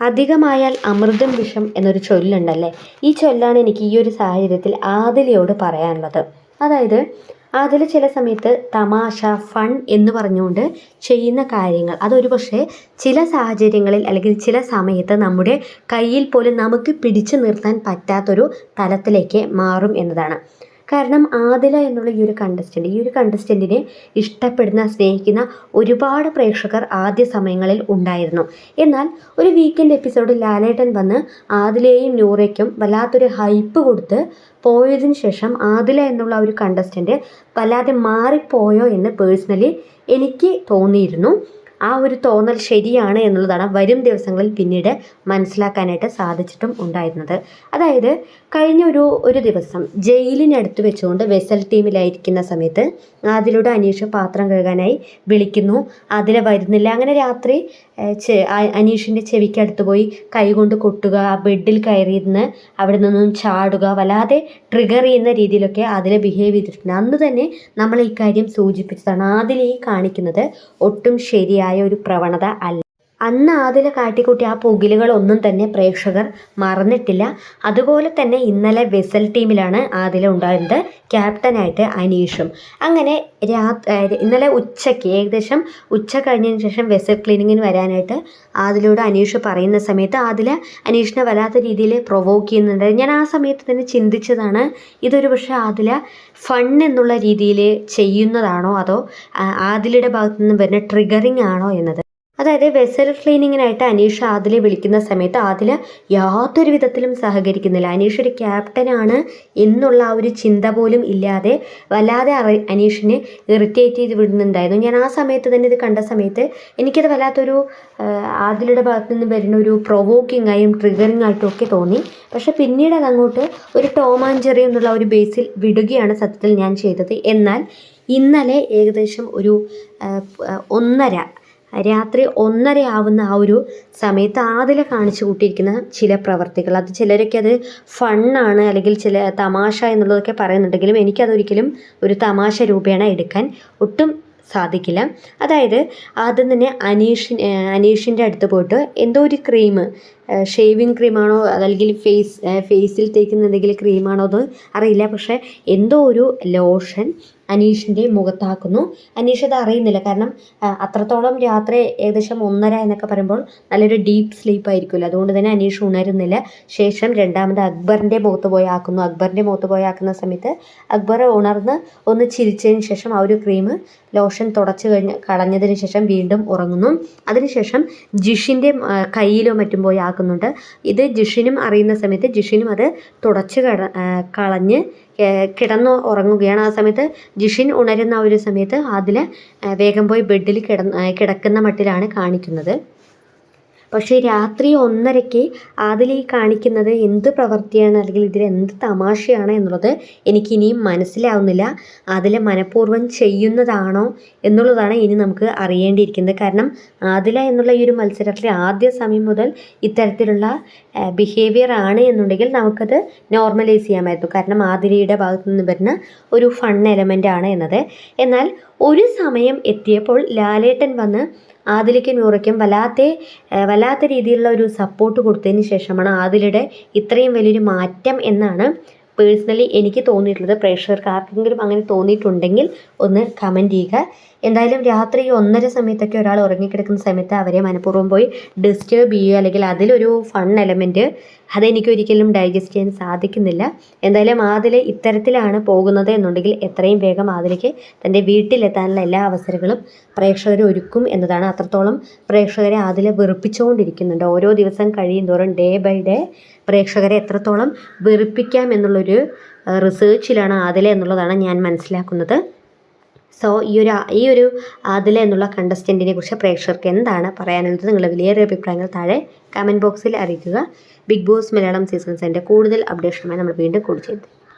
അധികമായാൽ അമൃതം വിഷം എന്നൊരു ചൊല്ലുണ്ടല്ലേ. ഈ ചൊല്ലാണ് എനിക്ക് ഈ ഒരു സാഹചര്യത്തിൽ ആദിലയോട് പറയാനുള്ളത്. അതായത് അതിൽ ചില സമയത്ത് തമാശ ഫൺ എന്ന് പറഞ്ഞുകൊണ്ട് ചെയ്യുന്ന കാര്യങ്ങൾ അതൊരു പക്ഷേ ചില സാഹചര്യങ്ങളിൽ അല്ലെങ്കിൽ ചില സമയത്ത് നമ്മുടെ കയ്യിൽ പോലും നമുക്ക് പിടിച്ചു നിർത്താൻ പറ്റാത്തൊരു തലത്തിലേക്ക് മാറും എന്നതാണ്. കാരണം ആദില എന്നുള്ള ഈ ഒരു കണ്ടസ്റ്റൻറ്റിനെ ഇഷ്ടപ്പെടുന്ന സ്നേഹിക്കുന്ന ഒരുപാട് പ്രേക്ഷകർ ആദ്യ സമയങ്ങളിൽ ഉണ്ടായിരുന്നു. എന്നാൽ ഒരു വീക്കെൻഡ് എപ്പിസോഡിൽ ലാലേട്ടൻ വന്ന് ആദിലയെയും നൂറയ്ക്കും വല്ലാത്തൊരു ഹൈപ്പ് കൊടുത്ത് പോയതിന് ശേഷം ആദില എന്നുള്ള ഒരു കണ്ടസ്റ്റൻറ്റ് വല്ലാതെ മാറിപ്പോയോ എന്ന് പേഴ്സണലി എനിക്ക് തോന്നിയിരുന്നു. ആ ഒരു തോന്നൽ ശരിയാണ് എന്നുള്ളതാണ് വരും ദിവസങ്ങളിൽ പിന്നീട് മനസ്സിലാക്കാനായിട്ട് സാധിച്ചിട്ടും ഉണ്ടായിരുന്നത്. അതായത് കഴിഞ്ഞ ഒരു ദിവസം ജയിലിനടുത്ത് വെച്ചുകൊണ്ട് വെസൽ ടീമിലായിരിക്കുന്ന സമയത്ത് അതിലൂടെ അനീഷ് പാത്രം കഴുകാനായി വിളിക്കുന്നു. അതിൽ വരുന്നില്ല. അങ്ങനെ രാത്രി അനീഷിൻ്റെ ചെവിക്കടുത്ത് പോയി കൈകൊണ്ട് കൊട്ടുക, ബെഡിൽ കയറിയിരുന്ന് അവിടെ നിന്നും ചാടുക, വല്ലാതെ ട്രിഗർ ചെയ്യുന്ന രീതിയിലൊക്കെ അതിൽ ബിഹേവ് ചെയ്തിട്ടുണ്ട്. അന്ന് തന്നെ നമ്മൾ ഈ കാര്യം സൂചിപ്പിച്ചതാണ്. അതിൽ ഈ കാണിക്കുന്നത് ഒട്ടും ശരിയായ ഒരു പ്രവണത അല്ല. അന്ന് ആദില കാട്ടിക്കൂട്ടി ആ പുകിലുകളൊന്നും തന്നെ പ്രേക്ഷകർ മറന്നിട്ടില്ല. അതുപോലെ തന്നെ ഇന്നലെ വെസൽ ടീമിലാണ് ആദില ഉണ്ടായിരുന്നത്, ക്യാപ്റ്റനായിട്ട് അനീഷും. അങ്ങനെ ഇന്നലെ ഉച്ചയ്ക്ക് ഏകദേശം ഉച്ച കഴിഞ്ഞതിന് ശേഷം വെസൽ ക്ലീനിങ്ങിന് വരാനായിട്ട് ആദിലയോട് അനീഷ് പറയുന്ന സമയത്ത് ആദില അനീഷിനെ വല്ലാത്ത രീതിയിൽ പ്രൊവോക്ക് ചെയ്യുന്നുണ്ട്. ഞാൻ ആ സമയത്ത് തന്നെ ചിന്തിച്ചതാണ്, ഇതൊരു പക്ഷേ ആദില ഫൺ എന്നുള്ള രീതിയിൽ ചെയ്യുന്നതാണോ അതോ ആദിലയുടെ ഭാഗത്തു നിന്ന് വരുന്ന ട്രിഗറിങ് ആണോ എന്നത്. അതായത് വെസൽ ക്ലീനിങ്ങിനായിട്ട് അനീഷ് ആദിലെ വിളിക്കുന്ന സമയത്ത് ആദില യാതൊരു വിധത്തിലും സഹകരിക്കുന്നില്ല. അനീഷ് ഒരു ക്യാപ്റ്റനാണ് എന്നുള്ള ആ ഒരു ചിന്ത പോലും ഇല്ലാതെ വല്ലാതെ അനീഷിനെ ഇറിറ്റേറ്റ് ചെയ്ത് വിടുന്നുണ്ടായിരുന്നു. ഞാൻ ആ സമയത്ത് തന്നെ ഇത് കണ്ട സമയത്ത് എനിക്കത് വല്ലാത്തൊരു ആദിലയുടെ ഭാഗത്തു നിന്ന് വരുന്ന ഒരു പ്രൊവോക്കിംഗ് ആയും ട്രിഗറിങ് ആയിട്ടും ഒക്കെ തോന്നി. പക്ഷെ പിന്നീട് അതങ്ങോട്ട് ഒരു ടോം ആൻഡ് ജെറി എന്നുള്ള ഒരു ബേസിൽ വിടുകയാണ് സത്യത്തിൽ ഞാൻ ചെയ്തത്. എന്നാൽ ഇന്നലെ ഏകദേശം ഒരു രാത്രി 1:30 ആവുന്ന ആ ഒരു സമയത്ത് ആദില കാണിച്ചു കൂട്ടിയിരിക്കുന്ന ചില പ്രവർത്തികൾ, അത് ചിലരൊക്കെ അത് ഫണ്ണാണ് അല്ലെങ്കിൽ ചില തമാശ എന്നുള്ളതൊക്കെ പറയുന്നുണ്ടെങ്കിലും എനിക്കതൊരിക്കലും ഒരു തമാശ രൂപേണ എടുക്കാൻ ഒട്ടും സാധിക്കില്ല. അതായത് ആദ്യം തന്നെ അനീഷിൻ്റെ അടുത്ത് പോയിട്ട് എന്തോ ഒരു ക്രീം, ഷേവിങ് ക്രീമാണോ അല്ലെങ്കിൽ ഫേസിൽ തേക്കുന്ന എന്തെങ്കിലും ക്രീമാണോ എന്ന് അറിയില്ല, പക്ഷേ എന്തോ ഒരു ലോഷൻ അനീഷിൻ്റെ മുഖത്താക്കുന്നു. അനീഷ് അത് അറിയുന്നില്ല. കാരണം അത്രത്തോളം രാത്രി ഏകദേശം 1:30 എന്നൊക്കെ പറയുമ്പോൾ നല്ലൊരു ഡീപ്പ് സ്ലീപ്പ് ആയിരിക്കുമല്ലോ. അതുകൊണ്ട് തന്നെ അനീഷ് ഉണരുന്നില്ല. ശേഷം രണ്ടാമത് അക്ബറിൻ്റെ മുഖത്ത് പോയി ആക്കുന്നു. അക്ബറിൻ്റെ മുഖത്ത് പോയി ആക്കുന്ന സമയത്ത് അക്ബർ ഉണർന്ന് ഒന്ന് ചിരിച്ചതിന് ശേഷം ആ ഒരു ക്രീം ലോഷൻ കളഞ്ഞതിന് ശേഷം വീണ്ടും ഉറങ്ങുന്നു. അതിനുശേഷം ജിഷിൻ്റെ കയ്യിലോ മറ്റും പോയി ആക്കുന്നുണ്ട്. ഇത് ജിഷിനും അറിയുന്ന സമയത്ത് ജിഷിനും അത് തുടച്ച് കളഞ്ഞ് കിടന്നു ഉറങ്ങുകയാണ്. ആ സമയത്ത് ജിഷിൻ ഉണരുന്ന ആ ഒരു സമയത്ത് ആദില വേഗം പോയി ബെഡിൽ കിടക്കുന്ന മട്ടിലാണ് കാണിക്കുന്നത്. പക്ഷേ രാത്രി 1:30 ആദില ഈ കാണിക്കുന്നത് എന്ത് പ്രവൃത്തിയാണ് അല്ലെങ്കിൽ ഇതിൽ എന്ത് തമാശയാണ് എന്നുള്ളത് എനിക്കിനിയും മനസ്സിലാവുന്നില്ല. ആദില മനഃപൂർവ്വം ചെയ്യുന്നതാണോ എന്നുള്ളതാണ് ഇനി നമുക്ക് അറിയേണ്ടിയിരിക്കുന്നത്. കാരണം ആദില എന്നുള്ള ഈ ഒരു മത്സരത്തിൽ ആദ്യ സമയം മുതൽ ഇത്തരത്തിലുള്ള ബിഹേവിയർ ആണ് എന്നുണ്ടെങ്കിൽ നമുക്കത് നോർമലൈസ് ചെയ്യാമായിരുന്നു. കാരണം ആദിലയുടെ ഭാഗത്തു നിന്ന് വരുന്ന ഒരു ഫൺ എലമെൻ്റ് ആണ് എന്നത്. എന്നാൽ ഒരു സമയം എത്തിയപ്പോൾ ലാലേട്ടൻ വന്ന് ആദിലയ്ക്കും നൂറയ്ക്കും വല്ലാത്ത രീതിയിലുള്ള ഒരു സപ്പോർട്ട് കൊടുത്തതിന് ശേഷമാണ് ആദിലയുടെ ഇത്രയും വലിയൊരു മാറ്റം എന്നാണ് പേഴ്സണലി എനിക്ക് തോന്നിയിട്ടുള്ളത്. പ്രേക്ഷകർക്ക് ആർക്കെങ്കിലും അങ്ങനെ തോന്നിയിട്ടുണ്ടെങ്കിൽ ഒന്ന് കമൻറ്റ് ചെയ്യുക. എന്തായാലും രാത്രി 1:30 സമയത്തൊക്കെ ഒരാൾ ഉറങ്ങിക്കിടക്കുന്ന സമയത്ത് അവരെ മനഃപൂർവ്വം പോയി ഡിസ്റ്റർബ് ചെയ്യുക അല്ലെങ്കിൽ അതിലൊരു ഫൺ എലമെൻറ്റ് അതെനിക്കൊരിക്കലും ഡൈജസ്റ്റ് ചെയ്യാൻ സാധിക്കുന്നില്ല. എന്തായാലും ആദില ഇത്തരത്തിലാണ് പോകുന്നത് എന്നുണ്ടെങ്കിൽ എത്രയും വേഗം ആദിലയ്ക്ക് തൻ്റെ വീട്ടിലെത്താനുള്ള എല്ലാ അവസരങ്ങളും പ്രേക്ഷകർ ഒരുക്കും എന്നതാണ്. അത്രത്തോളം പ്രേക്ഷകരെ ആദില വെറുപ്പിച്ചുകൊണ്ടിരിക്കുന്നുണ്ട്. ഓരോ ദിവസം കഴിയും തോറും ഡേ ബൈ ഡേ പ്രേക്ഷകരെ എത്രത്തോളം വെറുപ്പിക്കാം എന്നുള്ളൊരു റിസേർച്ചിലാണ് ആദില എന്നുള്ളതാണ് ഞാൻ മനസ്സിലാക്കുന്നത്. സോ ഈ ഒരു ആദില എന്നുള്ള കണ്ടസ്റ്റൻറ്റിനെ കുറിച്ച് പ്രേക്ഷകർക്ക് എന്താണ് പറയാനുള്ളത്? നിങ്ങളുടെ വിലയേറിയ അഭിപ്രായങ്ങൾ താഴെ കമൻറ്റ് ബോക്സിൽ അറിയിക്കുക. ബിഗ് ബോസ് മലയാളം സീസൺ 7 കൂടുതൽ അപ്ഡേഷനുമായി നമ്മൾ വീണ്ടും കൂടി ചെയ്തു.